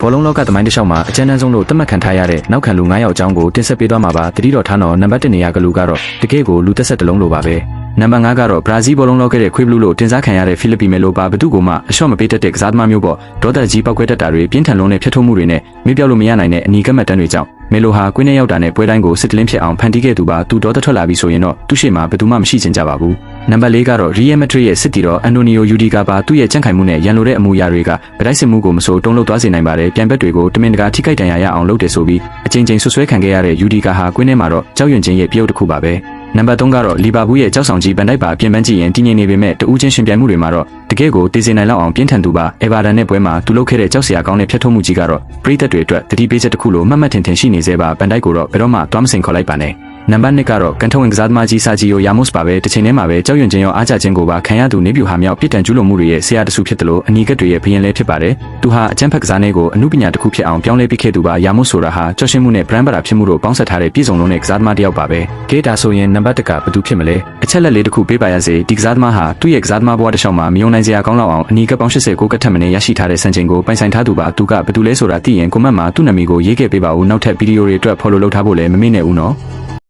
ဘောလုံးလောကသမိုင်းတစ်လျှောက်မှာအကျဉ်းဆုံးလို့သတ်မှတ်ခံထားရတဲ့နောက်ခံလူ9ယောက်အကြောင်းကိုတင်ဆက်ပေးသွားမှာပါတတိတော်ထားတော်နံပါတ်1နေရာကလူကတော့တကယ့်ကိုလူသက်ဆက်တစ်လုံးလိုပါပဲနံပါတ်5ကတော့ဘရာဇီးဘောလုံးလောကရဲ့ခွေးဘလူးလို့တင်စားခံရတဲ့ဖိလစ်ပင်မဲလိုပါဘသူ့ကိုမှအလျှော့မပေးတတ်တဲ့ကစားသမားမျိုးပေါ့ဒေါသကြီးပောက်ကွဲတတ်တာတွေပြင်းထန်လုံးနဲ့ဖျက်ထုတ်မှုတွေနဲ့မေ့ပြောက်လို့မရနိုင်တဲ့အနီးကပ်မှတ်တမ်းတွေကြောင့်မဲလိုဟာကွင်းထဲရောက်တာနဲ့ပွဲတိုင်းကိုစစ်တလင်းဖြစ်အောင်ဖန်တီးခဲ့သူပါသူဒေါသထွက်လာပြီဆိုရင်တော့သူ့ရှေ့မှာဘသူမှမရှိချင်ကြပါဘူးနံပါတ်4ကတော့ရီယယ်မက်ဒရစ်ရဲ့စစ်တီတော်အန်တိုနီယိုယူဒီကာပါသူ့ရဲ့ကြန့်ခိုင်မှုနဲ့ရန်လိုတဲ့အမူအရာတွေကဗတိုက်စစ်မှုကိုမဆိုတုံးလို့သွားစေနိုင်ပါတယ်ပြန်ဘက်တွေကိုတမင်တကာထိခိုက်ဒဏ်ရာရအောင်လုပ်တယ်ဆိုပြီးအချိန်ချင်းဆွဆွဲခံခဲ့ရတဲ့ယူဒီကာဟာကွင်းထဲမှာတော့ကြောက်ရွံ့ခြင်းရဲ့ပြုတ်တစ်ခုပါပဲနံပါတ်3ကတော့လီဗာပူးရဲ့ကြောက်ဆောင်ကြီးဗန်ဒိုက်ပါပြင်ပန်းကြည့်ရင်တည်ငြိမ်နေပေမဲ့တဦးချင်းရှင်ပြိုင်မှုတွေမှာတော့တကယ့်ကိုတည်စေနိုင်လောက်အောင်ပြင်းထန်သူပါအေဗာတန်နဲ့ပွဲမှာသူလုပ်ခဲ့တဲ့ကြောက်စရာကောင်းတဲ့ဖျက်ထုတ်မှုကြီးကတော့ပရိသတ်တွေအတွက်တတိပေးချက်တစ်ခုလိုမှတ်မှတ်ထင်ထင်ရှိနေသေးပါဗန်ဒိုက်ကိုတော့ဘယ်တော့မှတွားမစင်ခေါ်လိုက်ပါနဲ့နံပါတ်2ကတော့ကန်ထဝင်ကစားသမားကြီးစာဂျီယိုယာမို့စ်ပါပဲတစ်ချိန်တည်းမှာပဲကြောက်ရွံ့ခြင်းရောအားကျခြင်းကိုပါခံရသူနေပြူဟာမြောက်ပြစ်ဒဏ်ကျူးလွန်မှုတွေရဲ့ဆရာတစုဖြစ်တယ်လို့အနီးကပ်တွေရဲ့ဘရင်လဲဖြစ်ပါတယ်သူဟာအချမ်းဖက်ကစားနည်းကိုအမှုပညာတစ်ခုဖြစ်အောင်ပြောင်းလဲပစ်ခဲ့သူပါယာမို့စ်ဆိုတာဟာကြောက်ရွံ့မှုနဲ့ဗရန်ပါတာဖြစ်မှုတို့ပေါင်းစပ်ထားတဲ့ပြည်စုံလုံးနဲ့ကစားသမားတစ်ယောက်ပါပဲကဲဒါဆိုရင်နံပါတ်1ကဘယ်သူဖြစ်မလဲအချက်လက်လေးတစ်ခုပေးပါရစေဒီကစားသမားဟာသူ့ရဲ့ကစားသမားဘဝတစ်လျှောက်မှာမယုံနိုင်စရာကောင်းလောက်အောင်အနီးကပ်ပေါင်း80ကိုကတ်ထက်မနေရရှိထားတဲ့စံချိန်ကိုပိုင်ဆိုင်ထားသူပါသူကဘယ်သူလဲဆိုတာသိရင်ကွန်မန့်မှာသူ့နာမည်ကိုရေးခဲ့ပေးပါဦးနောက်ထပ်ဗီဒီယိုတွေအတွက် follow လုပ်ထားဖို့လည်းမမေ့နဲ့ဦးနော်